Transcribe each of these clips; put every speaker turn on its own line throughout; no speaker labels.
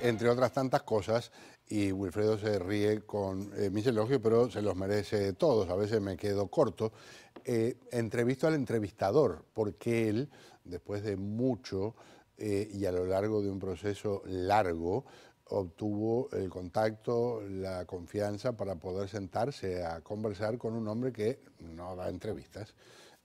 entre otras tantas cosas, y Wilfredo se ríe con mis elogios, pero se los merece todos, a veces me quedo corto. Entrevisto al entrevistador, porque él, después de mucho y a lo largo de un proceso largo, obtuvo el contacto, la confianza para poder sentarse a conversar con un hombre que no da entrevistas,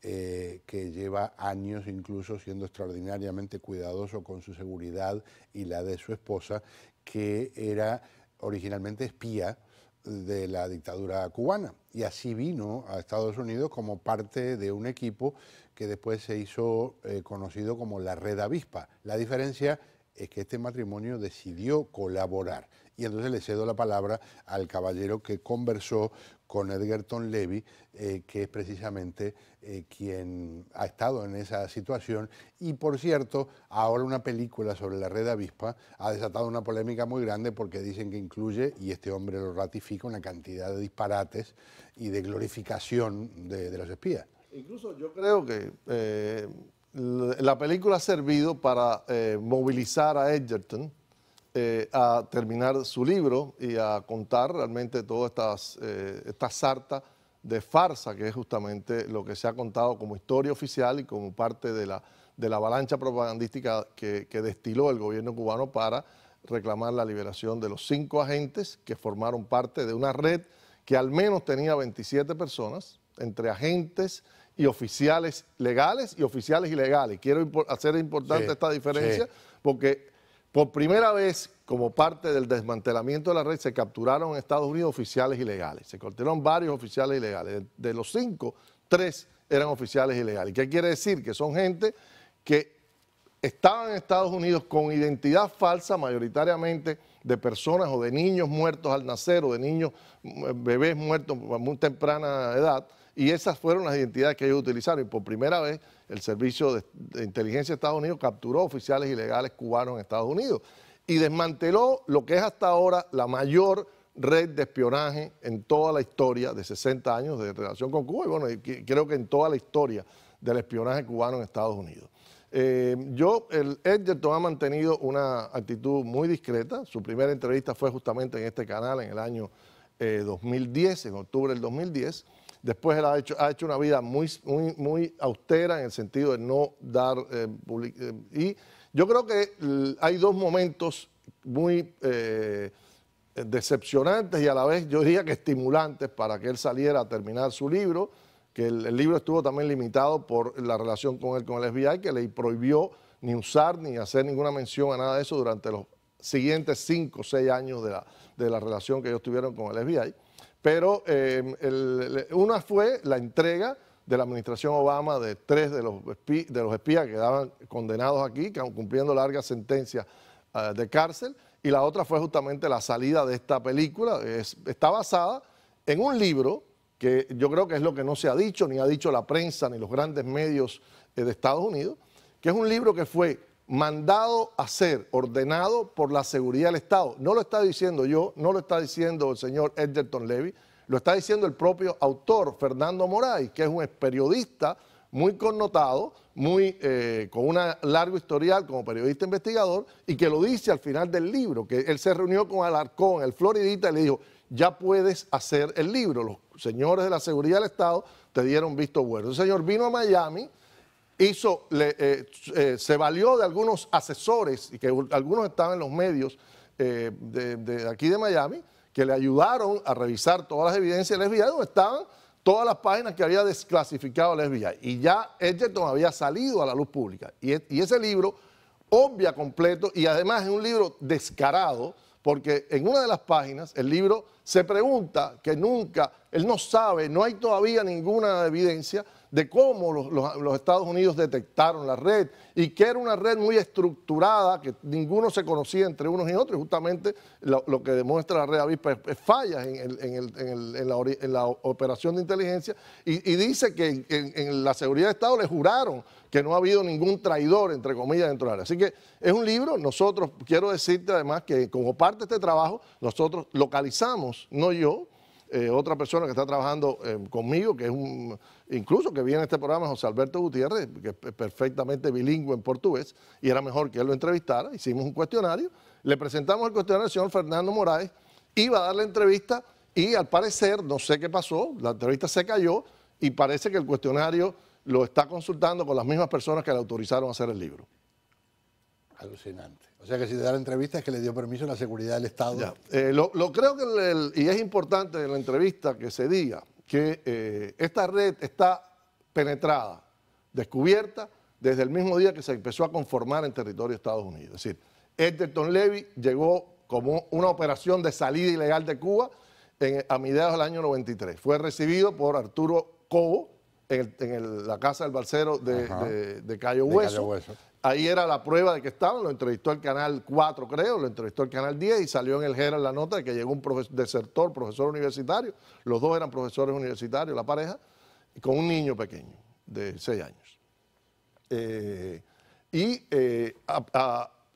que lleva años incluso siendo extraordinariamente cuidadoso con su seguridad y la de su esposa, que era originalmente espía de la dictadura cubana, y así vino a Estados Unidos como parte de un equipo que después se hizo conocido como la Red Avispa. La diferencia es que este matrimonio decidió colaborar, y entonces le cedo la palabra al caballero que conversó con Edgerton Levy, que es precisamente quien ha estado en esa situación. Y por cierto, ahora una película sobre la Red Avispa ha desatado una polémica muy grande, porque dicen que incluye, y este hombre lo ratifica, una cantidad de disparates y de glorificación de los espías.
Incluso yo creo que la película ha servido para movilizar a Edgerton a terminar su libro y a contar realmente toda esta sarta de farsa, que es justamente lo que se ha contado como historia oficial y como parte de la avalancha propagandística que destiló el gobierno cubano para reclamar la liberación de los 5 agentes que formaron parte de una red que al menos tenía 27 personas, entre agentes y oficiales legales y oficiales ilegales. Quiero hacer importante esta diferencia, porque por primera vez, como parte del desmantelamiento de la red, se capturaron en Estados Unidos oficiales ilegales. Se capturaron varios oficiales ilegales. De los 5, 3 eran oficiales ilegales. ¿Qué quiere decir? Que son gente que estaban en Estados Unidos con identidad falsa, mayoritariamente de personas o de niños muertos al nacer, o de niños, bebés muertos a muy temprana edad, y esas fueron las identidades que ellos utilizaron. Y por primera vez el Servicio de Inteligencia de Estados Unidos capturó oficiales ilegales cubanos en Estados Unidos y desmanteló lo que es hasta ahora la mayor red de espionaje en toda la historia de 60 años de relación con Cuba, y bueno, creo que en toda la historia del espionaje cubano en Estados Unidos. El Edgerton ha mantenido una actitud muy discreta. Su primera entrevista fue justamente en este canal en el año 2010, en octubre del 2010. Después él ha hecho una vida muy austera en el sentido de no dar y yo creo que hay 2 momentos muy decepcionantes y a la vez yo diría que estimulantes para que él saliera a terminar su libro, que el libro estuvo también limitado por la relación con él con el FBI, que le prohibió ni usar ni hacer ninguna mención a nada de eso durante los siguientes 5 o 6 años de la relación que ellos tuvieron con el FBI. Pero una fue la entrega de la administración Obama de 3 de los espías que quedaban condenados aquí, cumpliendo largas sentencias de cárcel, y la otra fue justamente la salida de esta película. Está basada en un libro que yo creo que es lo que no se ha dicho, ni ha dicho la prensa, ni los grandes medios de Estados Unidos, que es un libro que fue mandado a ser, ordenado por la seguridad del Estado. No lo está diciendo yo, no lo está diciendo el señor Edgerton Levy, lo está diciendo el propio autor, Fernando Moraes, que es un periodista muy connotado, con un largo historial como periodista investigador, y que lo dice al final del libro, que él se reunió con Alarcón, el floridita, y le dijo: ya puedes hacer el libro, los señores de la seguridad del Estado te dieron visto bueno. El señor vino a Miami, se valió de algunos asesores, y que algunos estaban en los medios de aquí de Miami, que le ayudaron a revisar todas las evidencias del FBI, donde estaban todas las páginas que había desclasificado el FBI. Y ya Edgerton había salido a la luz pública. Y ese libro obvia completo, y además es un libro descarado, porque en una de las páginas el libro se pregunta, que nunca, él no sabe, no hay todavía ninguna evidencia de cómo los Estados Unidos detectaron la red, y que era una red muy estructurada, que ninguno se conocía entre unos y otros, y justamente lo que demuestra la red Avispa es fallas en la operación de inteligencia, y dice que en la seguridad de Estado le juraron que no ha habido ningún traidor, entre comillas, dentro de la red. Así que es un libro. Nosotros, quiero decirte además que como parte de este trabajo, nosotros localizamos, no yo, otra persona que está trabajando conmigo, que es incluso que viene a este programa, José Alberto Gutiérrez, que es perfectamente bilingüe en portugués, y era mejor que él lo entrevistara. Hicimos un cuestionario Le presentamos el cuestionario al señor Fernando Moraes, iba a dar la entrevista y al parecer, no sé qué pasó, la entrevista se cayó y parece que el cuestionario lo está consultando con las mismas personas que le autorizaron a hacer el libro.
Alucinante. O sea que si da la entrevista es que le dio permiso a la seguridad del Estado.
Ya. Lo creo que, y es importante en la entrevista que se diga que esta red está penetrada, descubierta, desde el mismo día que se empezó a conformar en territorio de Estados Unidos. Es decir, Edgerton Levy llegó como una operación de salida ilegal de Cuba a mediados del año 93. Fue recibido por Arturo Cobo en la casa del balsero de Cayo Hueso. Ahí era la prueba de que estaban, lo entrevistó el Canal 4, creo, lo entrevistó el Canal 10 y salió en el Herald la nota de que llegó un desertor, profesor universitario, los dos eran profesores universitarios, la pareja, con un niño pequeño de 6 años.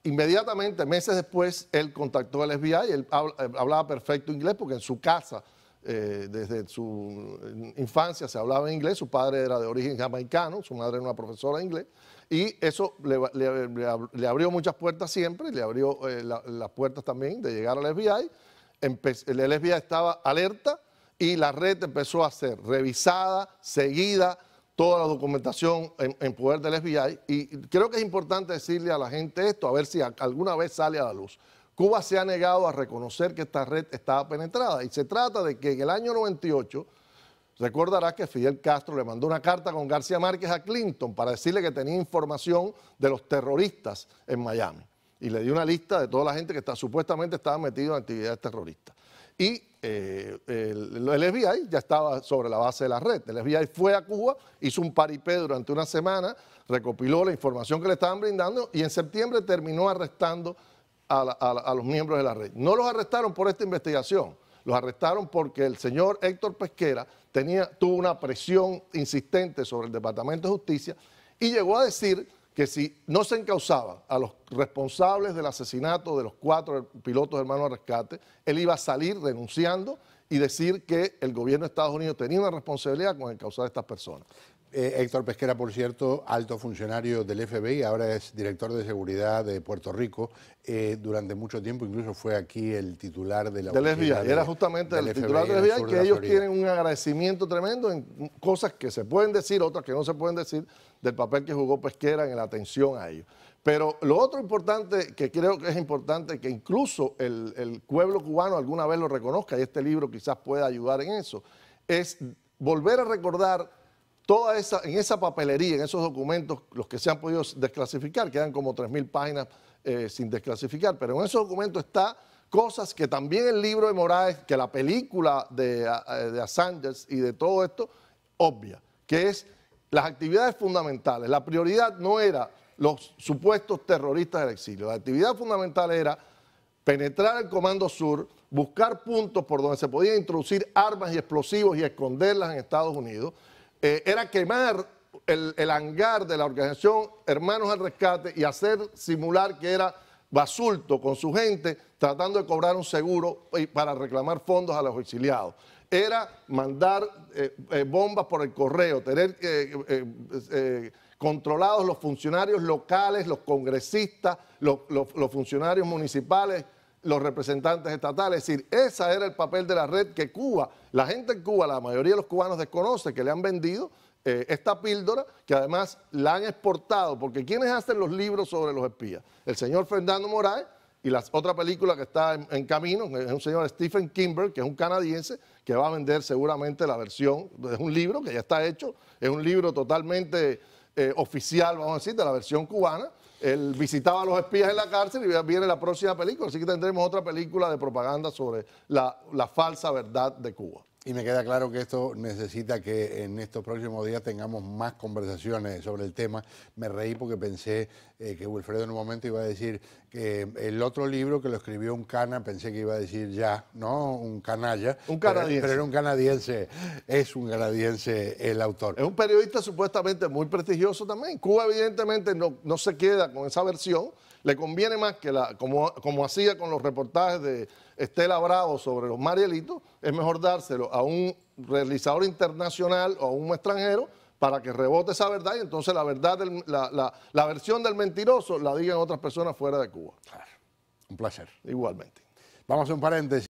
Inmediatamente, meses después, él contactó al FBI, él hablaba perfecto inglés porque en su casa, desde su infancia se hablaba en inglés, su padre era de origen jamaicano, su madre era una profesora de inglés, y eso le abrió muchas puertas siempre, le abrió las puertas también de llegar al FBI. El FBI estaba alerta y la red empezó a ser revisada, seguida, toda la documentación en poder del FBI, y creo que es importante decirle a la gente esto, a ver si alguna vez sale a la luz. Cuba se ha negado a reconocer que esta red estaba penetrada, y se trata de que en el año 98, recordará que Fidel Castro le mandó una carta con García Márquez a Clinton para decirle que tenía información de los terroristas en Miami, y le dio una lista de toda la gente que supuestamente estaba metido en actividades terroristas. Y el FBI ya estaba sobre la base de la red. El FBI fue a Cuba, hizo un paripé durante una semana, recopiló la información que le estaban brindando y en septiembre terminó arrestando a los miembros de la red. No los arrestaron por esta investigación, los arrestaron porque el señor Héctor Pesquera tuvo una presión insistente sobre el Departamento de Justicia y llegó a decir que si no se encausaba a los responsables del asesinato de los 4 pilotos hermanos de rescate, él iba a salir renunciando y decir que el gobierno de Estados Unidos tenía una responsabilidad con encausar a estas personas.
Héctor Pesquera, por cierto, alto funcionario del FBI, ahora es director de seguridad de Puerto Rico. Durante mucho tiempo incluso fue aquí el titular de la
del FBI. Era justamente el titular del FBI, que ellos tienen un agradecimiento tremendo en cosas que se pueden decir, otras que no se pueden decir, del papel que jugó Pesquera en la atención a ellos. Pero lo otro importante, que creo que es importante, que incluso el pueblo cubano alguna vez lo reconozca, y este libro quizás pueda ayudar en eso, es volver a recordar en esa papelería, en esos documentos, los que se han podido desclasificar, quedan como 3.000 páginas sin desclasificar, pero en esos documentos está cosas que también el libro de Moraes, que la película de Assange y de todo esto, obvia, que es las actividades fundamentales. La prioridad no era los supuestos terroristas del exilio, la actividad fundamental era penetrar el Comando Sur, buscar puntos por donde se podían introducir armas y explosivos y esconderlas en Estados Unidos, era quemar el hangar de la organización Hermanos al Rescate y simular que era Basulto con su gente tratando de cobrar un seguro para reclamar fondos a los exiliados. Era mandar bombas por el correo, tener controlados los funcionarios locales, los congresistas, los funcionarios municipales, los representantes estatales. Es decir, ese era el papel de la red que Cuba, la gente en Cuba, la mayoría de los cubanos desconoce, que le han vendido esta píldora, que además la han exportado, porque ¿quiénes hacen los libros sobre los espías? El señor Fernando Moraes y la otra película que está en camino, es un señor Stephen Kimber, que es un canadiense, que va a vender seguramente la versión, es un libro que ya está hecho, es un libro totalmente oficial, vamos a decir, de la versión cubana. Él visitaba a los espías en la cárcel y viene la próxima película, así que tendremos otra película de propaganda sobre la falsa verdad de Cuba.
Y me queda claro que esto necesita que en estos próximos días tengamos más conversaciones sobre el tema. Me reí porque pensé que Wilfredo en un momento iba a decir que el otro libro que lo escribió un cana, pensé que iba a decir ya, ¿no? Un canalla.
Un canadiense.
Pero era un canadiense, es un canadiense el autor.
Es un periodista supuestamente muy prestigioso también. Cuba evidentemente no se queda con esa versión. Le conviene más que como hacía con los reportajes de Estela Bravo sobre los Marielitos, es mejor dárselo a un realizador internacional o a un extranjero para que rebote esa verdad y entonces la verdad, la versión del mentiroso la digan otras personas fuera de Cuba.
Claro. Un placer.
Igualmente.
Vamos a un paréntesis.